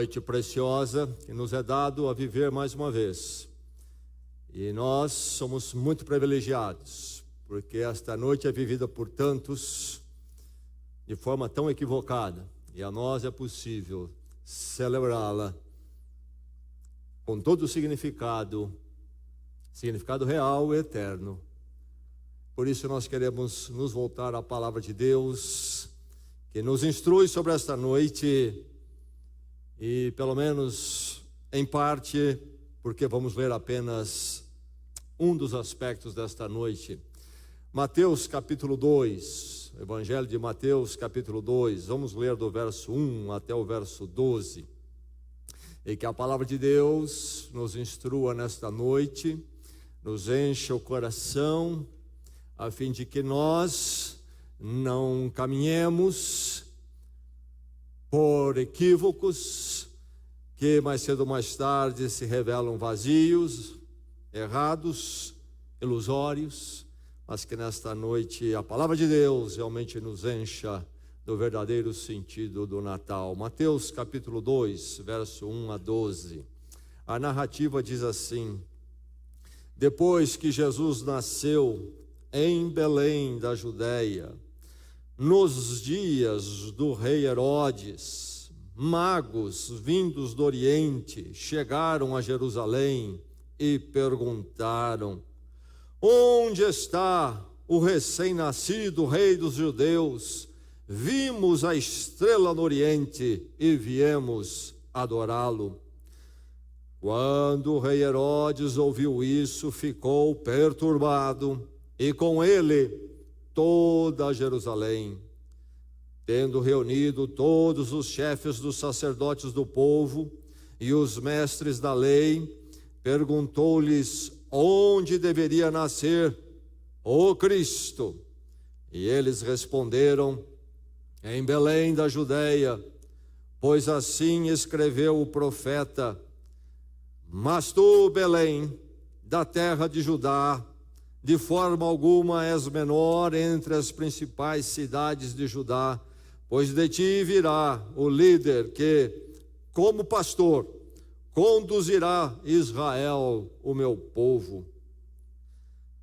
noite preciosa que nos é dado a viver mais uma vez. E nós somos muito privilegiados, porque esta noite é vivida por tantos de forma tão equivocada, e a nós é possível celebrá-la com todo o significado real e eterno. Por isso nós queremos nos voltar à palavra de Deus, que nos instrui sobre esta noite, e pelo menos em parte, porque vamos ler apenas um dos aspectos desta noite. Mateus capítulo 2, Evangelho de Mateus capítulo 2, vamos ler do verso 1 até o verso 12. E que a palavra de Deus nos instrua nesta noite, nos encha o coração, a fim de que nós não caminhemos por equívocos que mais cedo ou mais tarde se revelam vazios, errados, ilusórios, mas que nesta noite a palavra de Deus realmente nos encha do verdadeiro sentido do Natal. Mateus capítulo 2, verso 1 a 12. A narrativa diz assim: depois que Jesus nasceu em Belém da Judéia, nos dias do rei Herodes, magos vindos do Oriente chegaram a Jerusalém e perguntaram: onde está o recém-nascido rei dos judeus? Vimos a estrela no Oriente e viemos adorá-lo. Quando o rei Herodes ouviu isso, ficou perturbado, e com ele toda Jerusalém. Tendo reunido todos os chefes dos sacerdotes do povo e os mestres da lei, perguntou-lhes onde deveria nascer o Cristo. E eles responderam: em Belém da Judéia, pois assim escreveu o profeta: mas tu, Belém, da terra de Judá, de forma alguma és menor entre as principais cidades de Judá, pois de ti virá o líder que, como pastor, conduzirá Israel, o meu povo.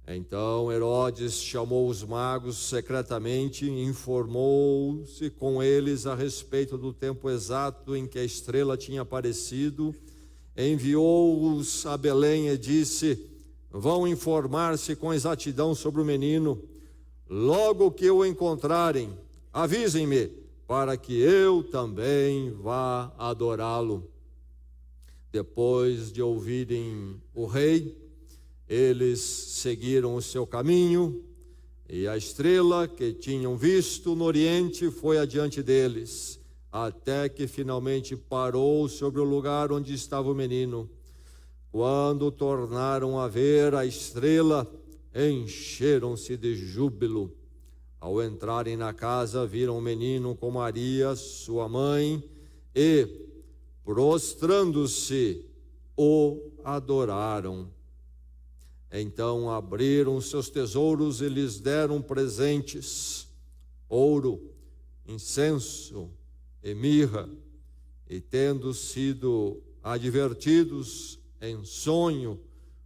Então Herodes chamou os magos secretamente e informou-se com eles a respeito do tempo exato em que a estrela tinha aparecido. Enviou-os a Belém e disse: vão informar-se com exatidão sobre o menino. Logo que o encontrarem, avisem-me, para que eu também vá adorá-lo. Depois de ouvirem o rei, eles seguiram o seu caminho, e a estrela que tinham visto no Oriente foi adiante deles, até que finalmente parou sobre o lugar onde estava o menino. Quando tornaram a ver a estrela, encheram-se de júbilo. Ao entrarem na casa, viram o menino com Maria, sua mãe, e, prostrando-se, o adoraram. Então abriram seus tesouros e lhes deram presentes: ouro, incenso e mirra. E tendo sido advertidos em sonho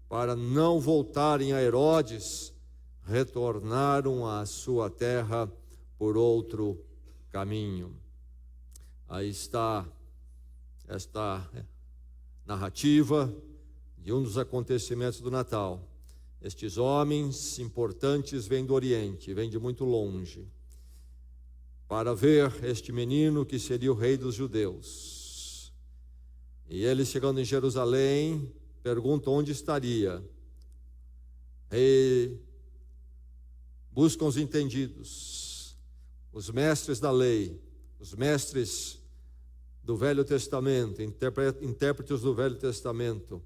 para não voltarem a Herodes, retornaram à sua terra por outro caminho. Aí está esta narrativa de um dos acontecimentos do Natal. Estes homens importantes vêm do Oriente, vêm de muito longe, para ver este menino que seria o rei dos judeus. E eles, chegando em Jerusalém, perguntam onde estaria. E buscam os entendidos, os mestres da lei, os mestres do Velho Testamento, intérpretes do Velho Testamento.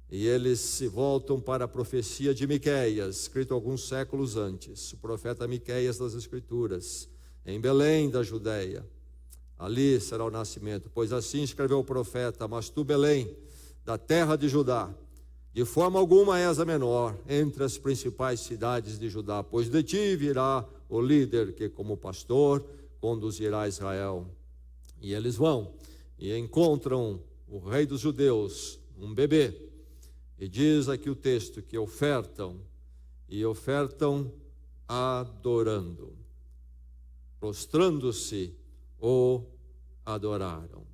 E eles se voltam para a profecia de Miqueias, escrito alguns séculos antes, o profeta Miqueias das Escrituras, em Belém da Judéia. Ali será o nascimento, pois assim escreveu o profeta: mas tu, Belém, da terra de Judá, de forma alguma és a menor entre as principais cidades de Judá, pois de ti virá o líder que, como pastor, conduzirá Israel. E eles vão e encontram o rei dos judeus, um bebê. E diz aqui o texto que ofertam adorando. Prostrando-se, o adoraram.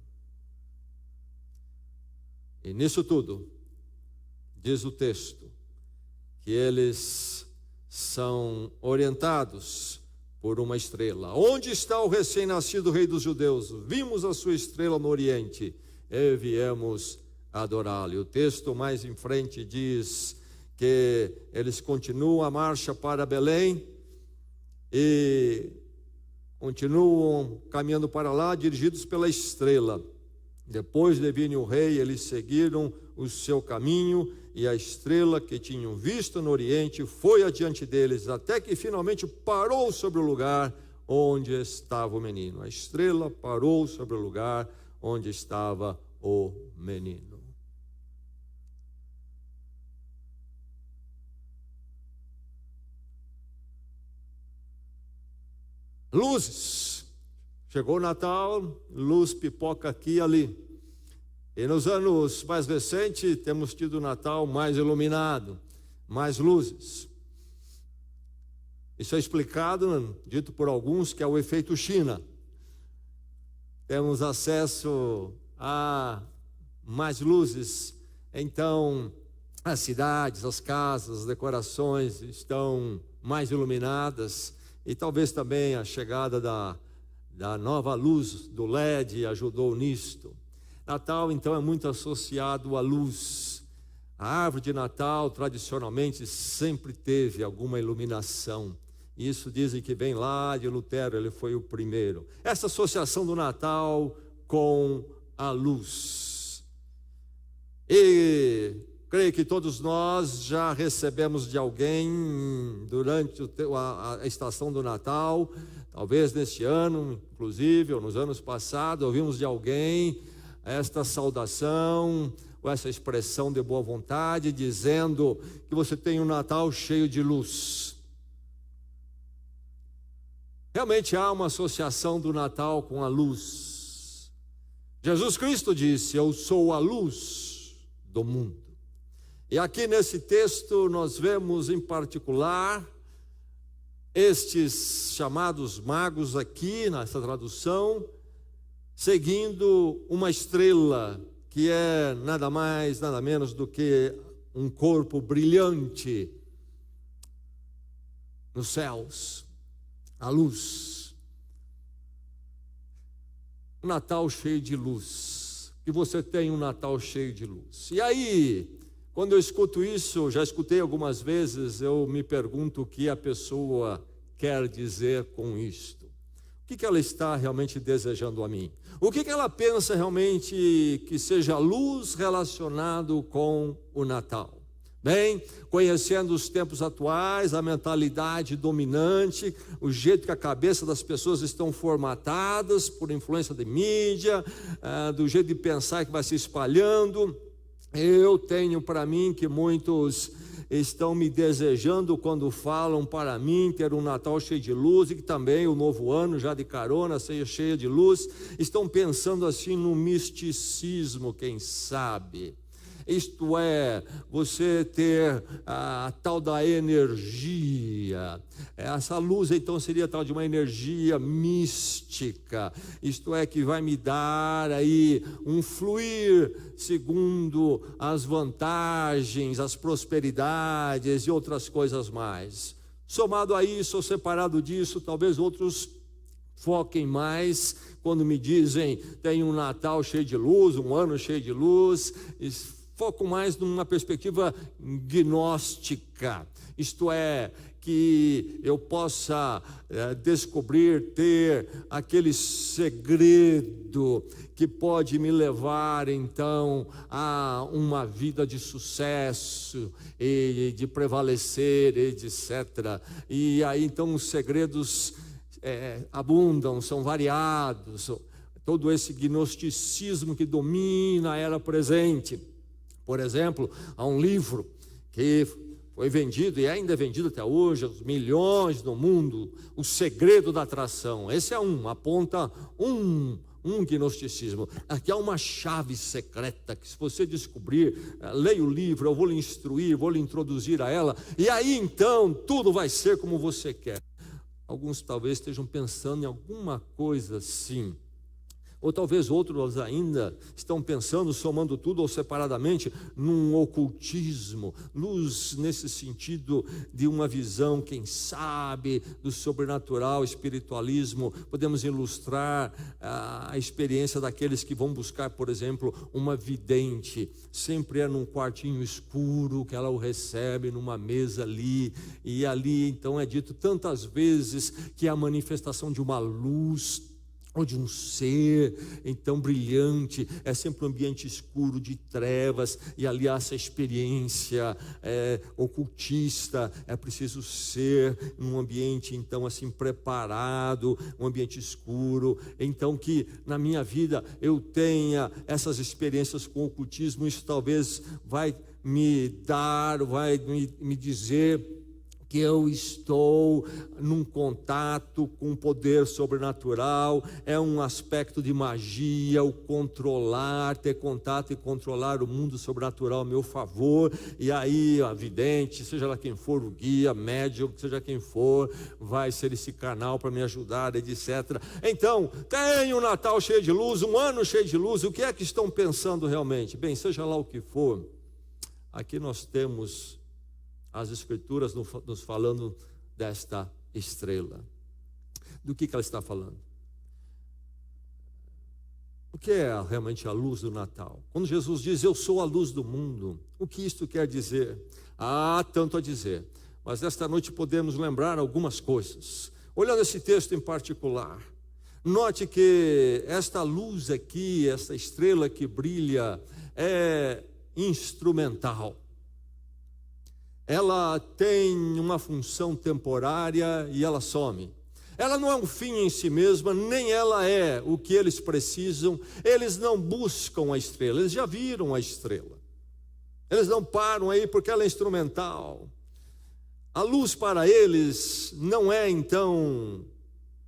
E nisso tudo, diz o texto, que eles são orientados por uma estrela. Onde está o recém-nascido rei dos judeus? Vimos a sua estrela no oriente e viemos adorá-lo. E o texto mais em frente diz que eles continuam a marcha para Belém e continuam caminhando para lá, dirigidos pela estrela. Depois de virem o rei, eles seguiram o seu caminho, e a estrela que tinham visto no oriente foi adiante deles, até que finalmente parou sobre o lugar onde estava o menino. A estrela parou sobre o lugar onde estava o menino. Luzes. Chegou o Natal, luz pipoca aqui e ali. E nos anos mais recentes temos tido o Natal mais iluminado, mais luzes. Isso é explicado, dito por alguns, que é o efeito China. Temos acesso a mais luzes, então as cidades, as casas, as decorações estão mais iluminadas, e talvez também a chegada da nova luz do LED ajudou nisto. Natal, então, é muito associado à luz. A árvore de Natal, tradicionalmente, sempre teve alguma iluminação. Isso dizem que vem lá de Lutero, ele foi o primeiro. Essa associação do Natal com a luz. E creio que todos nós já recebemos de alguém durante a estação do Natal, talvez neste ano, inclusive, ou nos anos passados, ouvimos de alguém esta saudação, ou essa expressão de boa vontade, dizendo que você tem um Natal cheio de luz. Realmente há uma associação do Natal com a luz. Jesus Cristo disse: eu sou a luz do mundo. E aqui nesse texto nós vemos em particular estes chamados magos aqui, nessa tradução, seguindo uma estrela, que é nada mais, nada menos do que um corpo brilhante nos céus, a luz. Um Natal cheio de luz, que você tem um Natal cheio de luz. E aí, quando eu escuto isso, já escutei algumas vezes, eu me pergunto o que a pessoa quer dizer com isto. O que ela está realmente desejando a mim? O que ela pensa realmente que seja luz relacionado com o Natal? Bem, conhecendo os tempos atuais, a mentalidade dominante, o jeito que a cabeça das pessoas estão formatadas por influência de mídia, do jeito de pensar que vai se espalhando, eu tenho para mim que muitos estão me desejando quando falam para mim ter um Natal cheio de luz, e que também o novo ano já de carona seja cheio de luz. Estão pensando assim no misticismo, quem sabe. Isto é, você ter a tal da energia. Essa luz então seria tal de uma energia mística. Isto é, que vai me dar aí um fluir segundo as vantagens, as prosperidades e outras coisas mais. Somado a isso, ou separado disso, talvez outros foquem mais quando me dizem tem um Natal cheio de luz, um ano cheio de luz. Foco mais numa perspectiva gnóstica, isto é, que eu possa descobrir, ter aquele segredo que pode me levar então a uma vida de sucesso e de prevalecer, etc. E aí então os segredos abundam, são variados, todo esse gnosticismo que domina a era presente. Por exemplo, há um livro que foi vendido e ainda é vendido até hoje, aos milhões no mundo, O Segredo da Atração. Esse é aponta um gnosticismo. Aqui há uma chave secreta que, se você descobrir, leia o livro, eu vou lhe instruir, vou lhe introduzir a ela, e aí então tudo vai ser como você quer. Alguns talvez estejam pensando em alguma coisa assim. Ou talvez outros ainda estão pensando, somando tudo ou separadamente, num ocultismo, luz nesse sentido de uma visão, quem sabe, do sobrenatural, espiritualismo. Podemos ilustrar a experiência daqueles que vão buscar, por exemplo, uma vidente. Sempre é num quartinho escuro que ela o recebe, numa mesa ali, e ali então é dito tantas vezes que é a manifestação de uma luz, ou de um ser então brilhante. É sempre um ambiente escuro, de trevas, e ali há essa experiência ocultista. É preciso ser num ambiente então assim preparado, um ambiente escuro. Então que na minha vida eu tenha essas experiências com o ocultismo. Isso talvez vai me dizer que eu estou num contato com um poder sobrenatural. É um aspecto de magia, o controlar, ter contato e controlar o mundo sobrenatural a meu favor. E aí a vidente, seja lá quem for, o guia, médium, seja quem for, vai ser esse canal para me ajudar, etc. Então, tem um Natal cheio de luz, um ano cheio de luz. O que é que estão pensando realmente? Bem, seja lá o que for, aqui nós temos as Escrituras nos falando desta estrela. Do que ela está falando? O que é realmente a luz do Natal? Quando Jesus diz, eu sou a luz do mundo, o que isto quer dizer? Há tanto a dizer, mas nesta noite podemos lembrar algumas coisas. Olhando esse texto em particular, note que esta luz aqui, esta estrela que brilha, é instrumental. Ela tem uma função temporária e ela some. Ela não é um fim em si mesma, nem ela é o que eles precisam. Eles não buscam a estrela, eles já viram a estrela. Eles não param aí porque ela é instrumental. A luz para eles não é então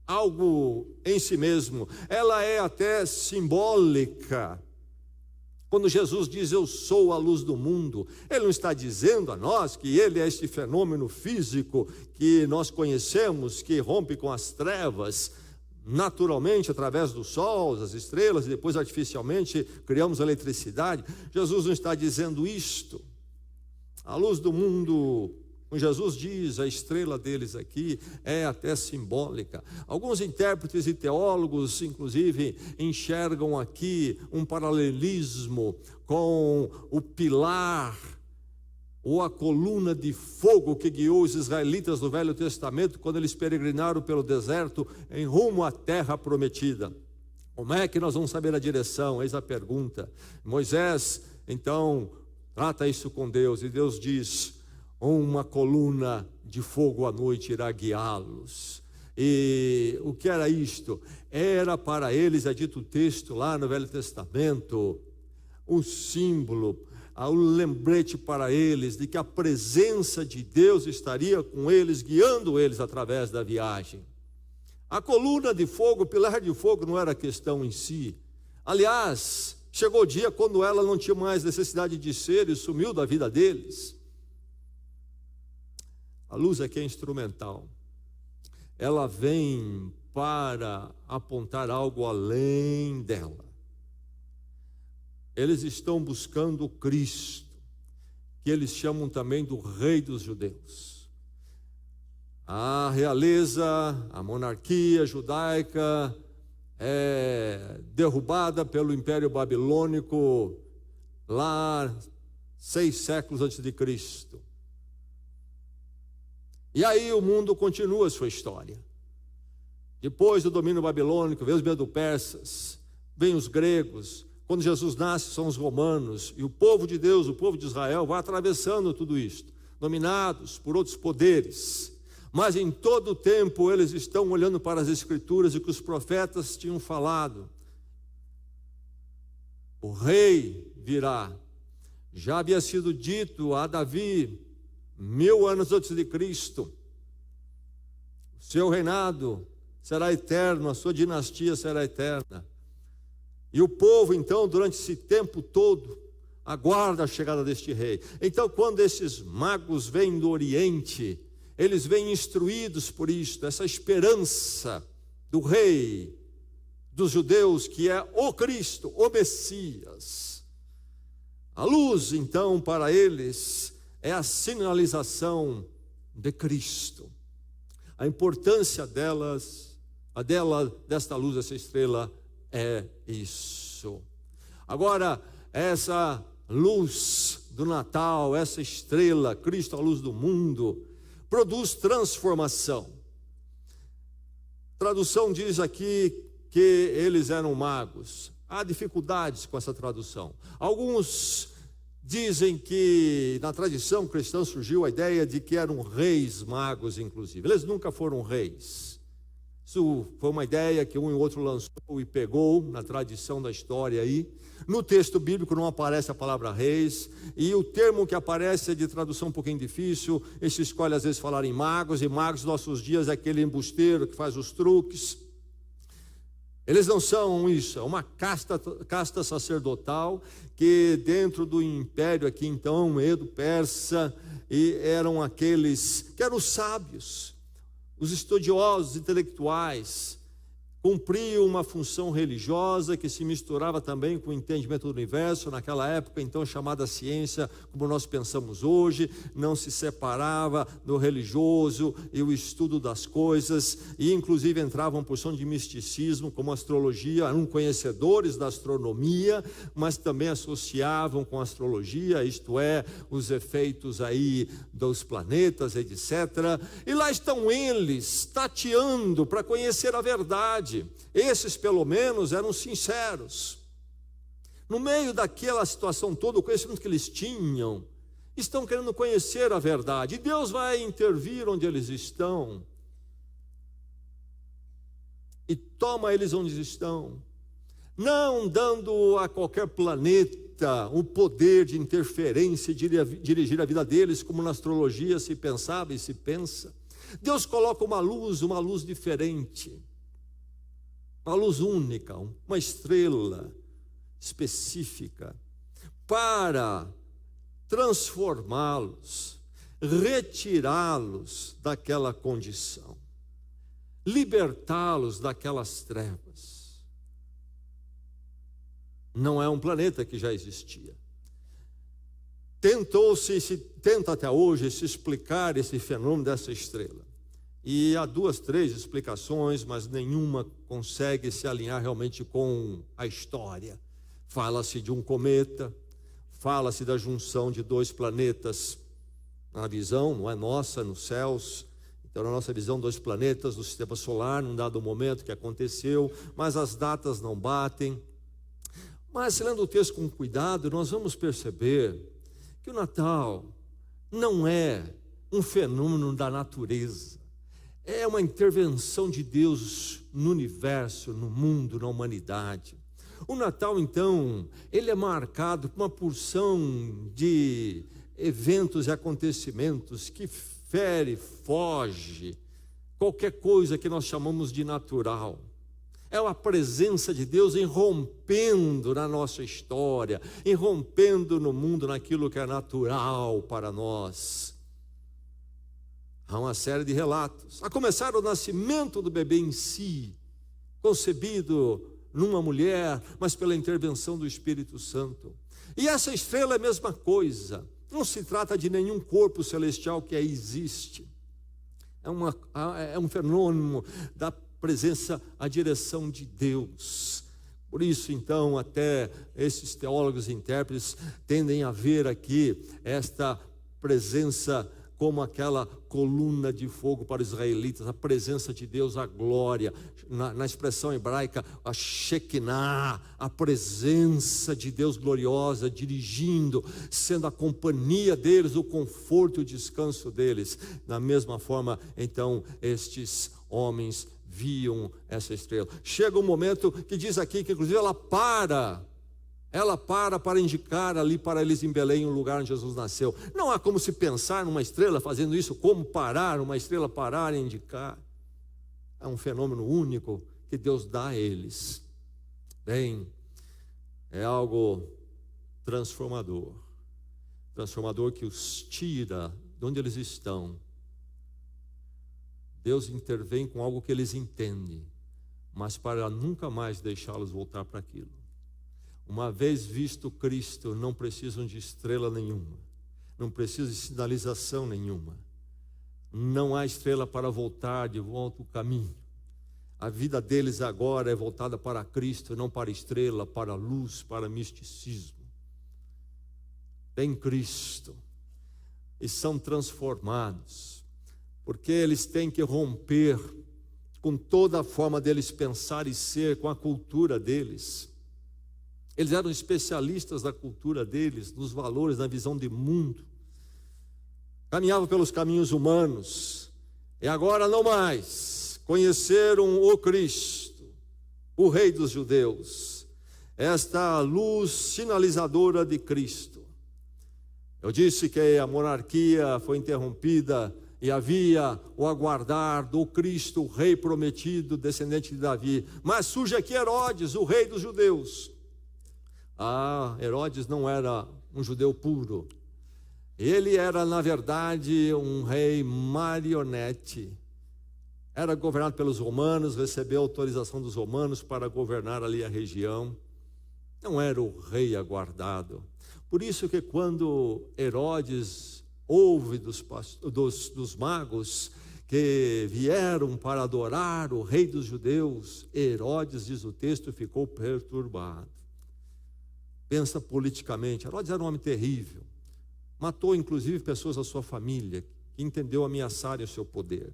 algo em si mesmo, ela é até simbólica. Quando Jesus diz, eu sou a luz do mundo, Ele não está dizendo a nós que Ele é esse fenômeno físico que nós conhecemos, que rompe com as trevas, naturalmente através do sol, das estrelas, e depois artificialmente criamos a eletricidade. Jesus não está dizendo isto. A luz do mundo, como Jesus diz, a estrela deles aqui é até simbólica. Alguns intérpretes e teólogos, inclusive, enxergam aqui um paralelismo com o pilar ou a coluna de fogo que guiou os israelitas no Velho Testamento quando eles peregrinaram pelo deserto em rumo à terra prometida. Como é que nós vamos saber a direção? Eis a pergunta. Moisés, então, trata isso com Deus, e Deus diz, uma coluna de fogo à noite irá guiá-los. E o que era isto? Era para eles, é dito o texto lá no Velho Testamento, o símbolo, o lembrete para eles de que a presença de Deus estaria com eles, guiando eles através da viagem. A coluna de fogo, o pilar de fogo não era a questão em si. Aliás, chegou o dia quando ela não tinha mais necessidade de ser e sumiu da vida deles. A luz aqui é instrumental. Ela vem para apontar algo além dela. Eles estão buscando o Cristo, que eles chamam também do Rei dos Judeus. A realeza, a monarquia judaica é derrubada pelo Império Babilônico lá 6 séculos antes de Cristo. E aí o mundo continua a sua história. Depois do domínio babilônico, vem os medo-persas, vem os gregos. Quando Jesus nasce, são os romanos. E o povo de Deus, o povo de Israel, vai atravessando tudo isto, dominados por outros poderes. Mas em todo o tempo eles estão olhando para as Escrituras e o que os profetas tinham falado. O rei virá. Já havia sido dito a Davi, 1000 anos antes de Cristo, o seu reinado será eterno, a sua dinastia será eterna. E o povo, então, durante esse tempo todo, aguarda a chegada deste rei. Então, quando esses magos vêm do Oriente, eles vêm instruídos por isto, essa esperança do rei dos judeus, que é o Cristo, o Messias. A luz, então, para eles é a sinalização de Cristo. A importância desta luz, dessa estrela, é isso. Agora, essa luz do Natal, essa estrela, Cristo, a luz do mundo, produz transformação. A tradução diz aqui que eles eram magos. Há dificuldades com essa tradução. Alguns dizem que na tradição cristã surgiu a ideia de que eram reis magos, inclusive. Eles nunca foram reis. Isso foi uma ideia que um e outro lançou e pegou na tradição da história aí. No texto bíblico não aparece a palavra reis, e o termo que aparece é de tradução um pouquinho difícil. Esse escolhe às vezes falar em magos, e magos nos nossos dias é aquele embusteiro que faz os truques. Eles não são isso, é uma casta sacerdotal que dentro do império aqui então, Medo-Persa, e eram aqueles que eram os sábios, os estudiosos, intelectuais, cumpriam uma função religiosa que se misturava também com o entendimento do universo, naquela época então chamada ciência, como nós pensamos hoje, não se separava do religioso e o estudo das coisas, e inclusive entravam por som de misticismo, como astrologia, eram conhecedores da astronomia, mas também associavam com a astrologia, isto é, os efeitos aí dos planetas, etc. E lá estão eles, tateando para conhecer a verdade. Esses pelo menos eram sinceros. No meio daquela situação toda, o conhecimento que eles tinham, estão querendo conhecer a verdade. E Deus vai intervir onde eles estão e toma eles onde estão, não dando a qualquer planeta o poder de interferência e dirigir a vida deles, como na astrologia se pensava e se pensa. Deus coloca uma luz diferente, uma luz única, uma estrela específica, para transformá-los, retirá-los daquela condição, libertá-los daquelas trevas. Não é um planeta que já existia. Tenta até hoje se explicar esse fenômeno dessa estrela. E há 2, 3 explicações, mas nenhuma consegue se alinhar realmente com a história. Fala-se de um cometa, fala-se da junção de 2 planetas, na visão, não é nossa, nos céus. Então, na nossa visão, 2 planetas do sistema solar, num dado momento que aconteceu, mas as datas não batem. Mas, lendo o texto com cuidado, nós vamos perceber que o Natal não é um fenômeno da natureza. É uma intervenção de Deus no universo, no mundo, na humanidade. O Natal, então, ele é marcado por uma porção de eventos e acontecimentos que foge qualquer coisa que nós chamamos de natural. É a presença de Deus irrompendo na nossa história, irrompendo no mundo, naquilo que é natural para nós. Há uma série de relatos, a começar o nascimento do bebê em si, concebido numa mulher, mas pela intervenção do Espírito Santo. E essa estrela é a mesma coisa, não se trata de nenhum corpo celestial que aí existe. É um fenômeno da presença, a direção de Deus. Por isso, então, até esses teólogos e intérpretes tendem a ver aqui esta presença como aquela coluna de fogo para os israelitas, a presença de Deus, a glória, na expressão hebraica, a Shekinah, a presença de Deus gloriosa, dirigindo, sendo a companhia deles, o conforto e o descanso deles. Da mesma forma, então, estes homens viam essa estrela. Chega um momento que diz aqui que inclusive ela para indicar ali para eles em Belém, o lugar onde Jesus nasceu. Não há como se pensar numa estrela fazendo isso, como parar, uma estrela parar e indicar. É um fenômeno único que Deus dá a eles. Bem, é algo transformador. Transformador que os tira de onde eles estão. Deus intervém com algo que eles entendem, mas para nunca mais deixá-los voltar para aquilo. Uma vez visto Cristo, não precisam de estrela nenhuma, não precisam de sinalização nenhuma. Não há estrela para voltar de volta ao caminho. A vida deles agora é voltada para Cristo, não para estrela, para luz, para misticismo. Em Cristo. E são transformados, porque eles têm que romper com toda a forma deles pensar e ser, com a cultura deles. Eles eram especialistas da cultura deles, nos valores, na visão de mundo. Caminhavam pelos caminhos humanos, e agora não mais. Conheceram o Cristo, o Rei dos Judeus, esta luz sinalizadora de Cristo. Eu disse que a monarquia foi interrompida e havia o aguardar do Cristo, o Rei prometido, descendente de Davi. Mas surge aqui Herodes, o Rei dos Judeus. Herodes não era um judeu puro. Ele era, na verdade, um rei marionete. Era governado pelos romanos, recebeu autorização dos romanos para governar ali a região. Não era o rei aguardado. Por isso que quando Herodes ouve dos magos que vieram para adorar o Rei dos Judeus, Herodes, diz o texto, ficou perturbado. Pensa politicamente, Herodes era um homem terrível. Matou inclusive pessoas da sua família, que entendeu ameaçarem o seu poder.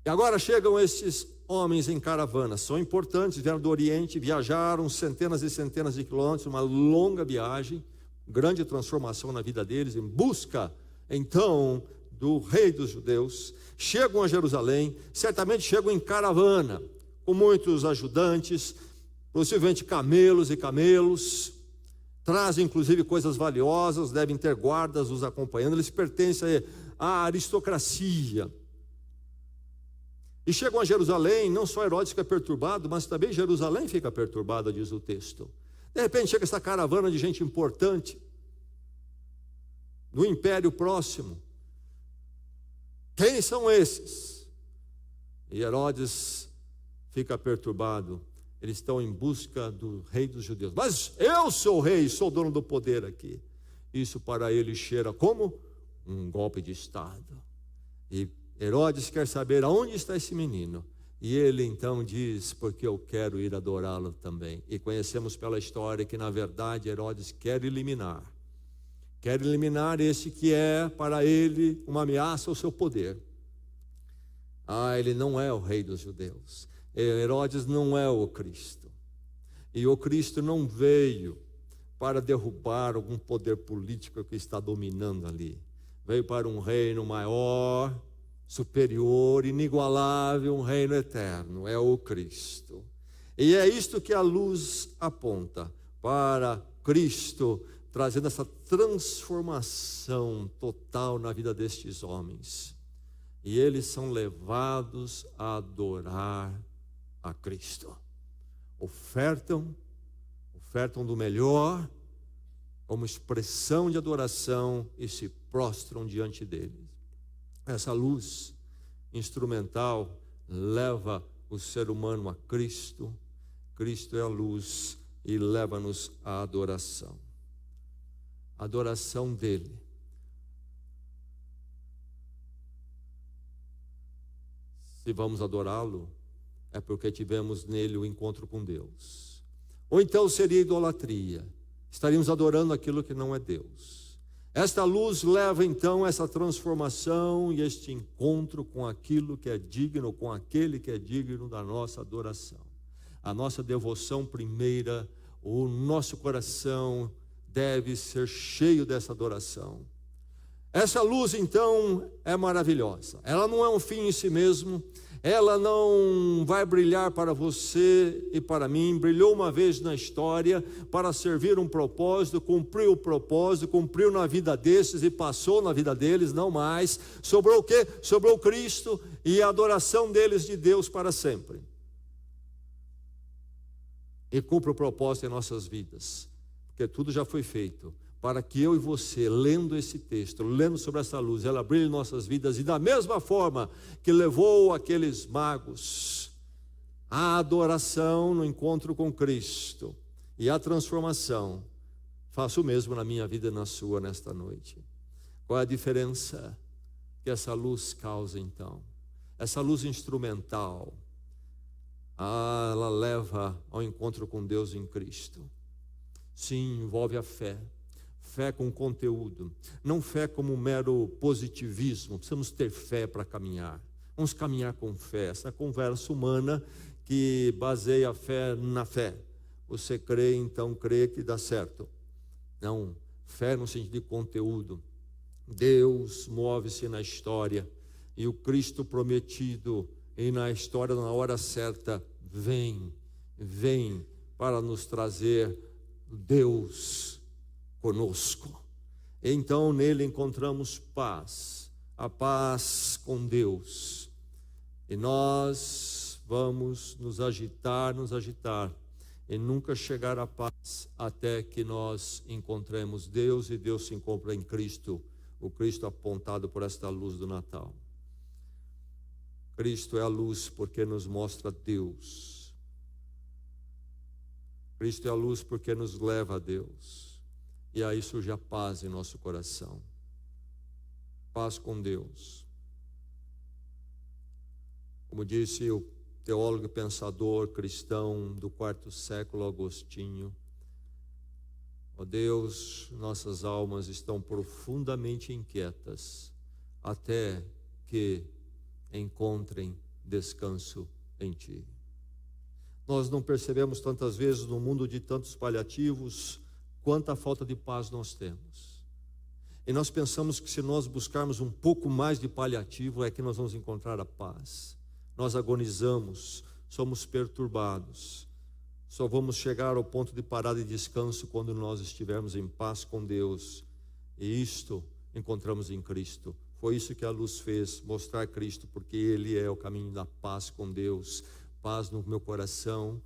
E agora chegam estes homens em caravana, são importantes, vieram do Oriente, viajaram centenas e centenas de quilômetros, uma longa viagem, grande transformação na vida deles, em busca, então, do Rei dos Judeus. Chegam a Jerusalém, certamente chegam em caravana, com muitos ajudantes, possivelmente camelos e camelos, trazem inclusive coisas valiosas, devem ter guardas os acompanhando, eles pertencem à aristocracia. E chegam a Jerusalém, não só Herodes fica perturbado, mas também Jerusalém fica perturbada, diz o texto. De repente chega essa caravana de gente importante, do império próximo. Quem são esses? E Herodes fica perturbado. Eles estão em busca do Rei dos Judeus. Mas eu sou o rei, sou o dono do poder aqui. Isso para ele cheira como um golpe de Estado. E Herodes quer saber aonde está esse menino. E ele então diz, porque eu quero ir adorá-lo também. E conhecemos pela história que na verdade Herodes quer eliminar esse que é para ele uma ameaça ao seu poder. Ele não é o Rei dos Judeus. Herodes não é o Cristo. E o Cristo não veio para derrubar algum poder político que está dominando ali. Veio para um reino maior, superior, inigualável, um reino eterno. É o Cristo. E é isto que a luz aponta para Cristo, trazendo essa transformação total na vida destes homens. E eles são levados a adorar a Cristo. Ofertam do melhor como expressão de adoração e se prostram diante dele. Essa luz instrumental leva o ser humano a Cristo. Cristo é a luz e leva-nos à adoração. A adoração dele. Se vamos adorá-lo, é porque tivemos nele o encontro com Deus. Ou então seria idolatria. Estaríamos adorando aquilo que não é Deus. Esta luz leva então essa transformação e este encontro com aquilo que é digno, com aquele que é digno da nossa adoração. A nossa devoção primeira, o nosso coração deve ser cheio dessa adoração. Essa luz então é maravilhosa. Ela não é um fim em si mesmo. Ela não vai brilhar para você e para mim. Brilhou uma vez na história para servir um propósito, cumpriu o propósito, cumpriu na vida desses e passou na vida deles, não mais. Sobrou o quê? Sobrou Cristo e a adoração deles de Deus para sempre. e cumpra o propósito em nossas vidas, porque tudo já foi feito para que eu e você, lendo esse texto, lendo sobre essa luz, ela brilhe em nossas vidas, e da mesma forma que levou aqueles magos à adoração no encontro com Cristo e à transformação, faça o mesmo na minha vida e na sua nesta noite. Qual é a diferença que essa luz causa então? Essa luz instrumental, ela leva ao encontro com Deus em Cristo. Sim, envolve a fé. Fé com conteúdo, não fé como um mero positivismo. Precisamos ter fé para caminhar. Vamos caminhar com fé. Essa conversa humana que baseia a fé na fé. Você crê, então crê que dá certo. Não, fé no sentido de conteúdo. Deus move-se na história, e o Cristo prometido, e na história, na hora certa, vem para nos trazer Deus conosco. Então nele encontramos paz, a paz com Deus, e nós vamos nos agitar e nunca chegar à paz até que nós encontremos Deus, e Deus se encontra em Cristo, o Cristo apontado por esta luz do Natal. Cristo é a luz porque nos mostra Deus. Cristo é a luz porque nos leva a Deus. E aí surge a paz em nosso coração. Paz com Deus. Como disse o teólogo e pensador cristão do quarto século, Agostinho: ó Deus, nossas almas estão profundamente inquietas até que encontrem descanso em Ti. Nós não percebemos tantas vezes no mundo de tantos paliativos quanta falta de paz nós temos. E nós pensamos que se nós buscarmos um pouco mais de paliativo é que nós vamos encontrar a paz. Nós agonizamos, somos perturbados. Só vamos chegar ao ponto de parada e descanso quando nós estivermos em paz com Deus. E isto encontramos em Cristo. Foi isso que a luz fez, mostrar Cristo, porque Ele é o caminho da paz com Deus. Paz no meu coração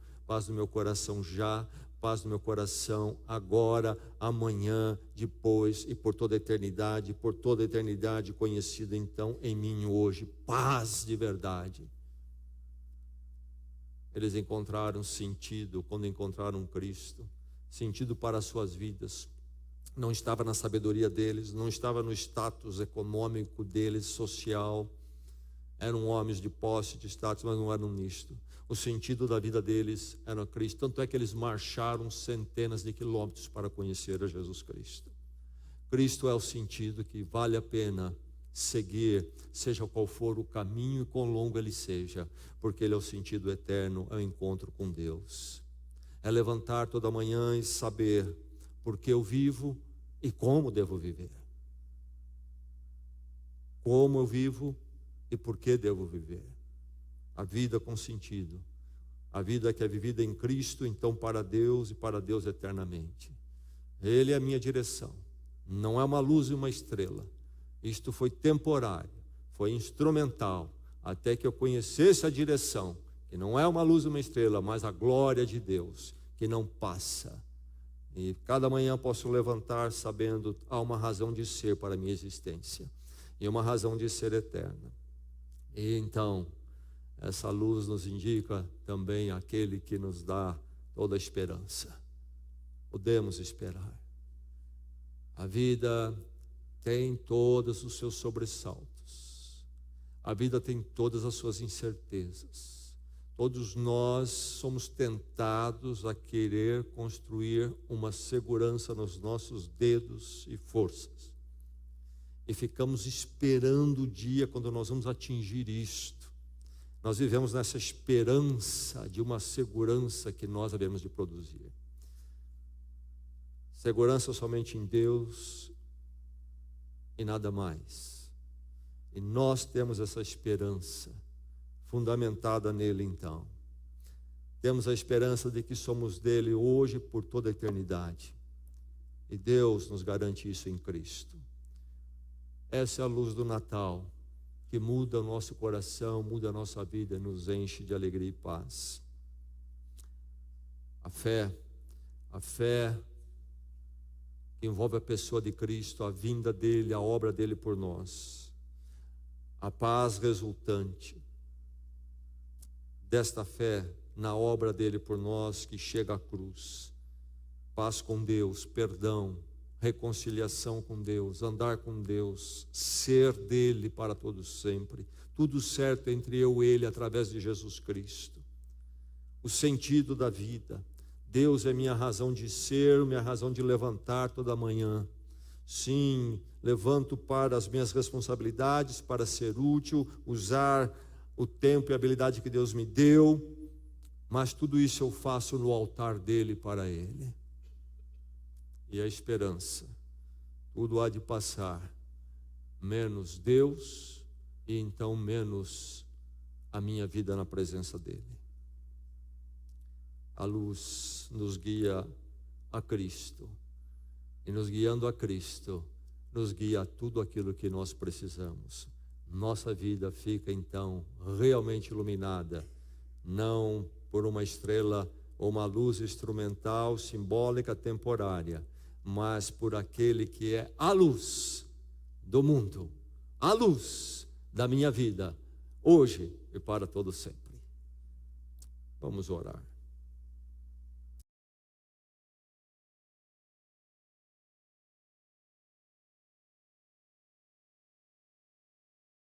já, paz no meu coração agora, amanhã, depois e por toda a eternidade conhecida então em mim hoje. Paz de verdade. Eles encontraram sentido quando encontraram Cristo, sentido para as suas vidas. Não estava na sabedoria deles, não estava no status econômico deles, social. Eram homens de posse, de status, mas não eram nisto. O sentido da vida deles era Cristo. Tanto é que eles marcharam centenas de quilômetros para conhecer a Jesus Cristo. Cristo é o sentido que vale a pena seguir, seja qual for o caminho e quão longo ele seja, porque ele é o sentido eterno, é o encontro com Deus. É levantar toda manhã e saber por que eu vivo e como devo viver. Como eu vivo e por que devo viver. A vida com sentido. A vida que é vivida em Cristo, então para Deus e para Deus eternamente. Ele é a minha direção. Não é uma luz e uma estrela. Isto foi temporário, foi instrumental, até que eu conhecesse a direção, que não é uma luz e uma estrela, mas a glória de Deus, que não passa. E cada manhã posso levantar sabendo há uma razão de ser para a minha existência, e uma razão de ser eterna. E então, essa luz nos indica também aquele que nos dá toda a esperança. Podemos esperar. A vida tem todos os seus sobressaltos. A vida tem todas as suas incertezas. Todos nós somos tentados a querer construir uma segurança nos nossos dedos e forças. E ficamos esperando o dia quando nós vamos atingir isto. Nós vivemos nessa esperança de uma segurança que nós havemos de produzir. Segurança somente em Deus e nada mais. E nós temos essa esperança fundamentada nele então. Temos a esperança de que somos dele hoje por toda a eternidade. E Deus nos garante isso em Cristo. Essa é a luz do Natal, que muda o nosso coração, muda a nossa vida e nos enche de alegria e paz. A fé que envolve a pessoa de Cristo, a vinda dele, a obra dele por nós. A paz resultante desta fé na obra dele por nós, que chega à cruz. Paz com Deus, perdão, reconciliação com Deus, andar com Deus, ser dele para todos sempre. Tudo certo entre eu e ele através de Jesus Cristo. O sentido da vida. Deus é minha razão de ser, minha razão de levantar toda manhã. Sim, levanto para as minhas responsabilidades, para ser útil, usar o tempo e a habilidade que Deus me deu, mas tudo isso eu faço no altar dele para ele. E a esperança, tudo há de passar, menos Deus e então menos a minha vida na presença dele. A luz nos guia a Cristo, e nos guiando a Cristo, nos guia a tudo aquilo que nós precisamos. Nossa vida fica então realmente iluminada, não por uma estrela ou uma luz instrumental, simbólica, temporária, mas por aquele que é a luz do mundo, a luz da minha vida, hoje e para todo sempre. Vamos orar.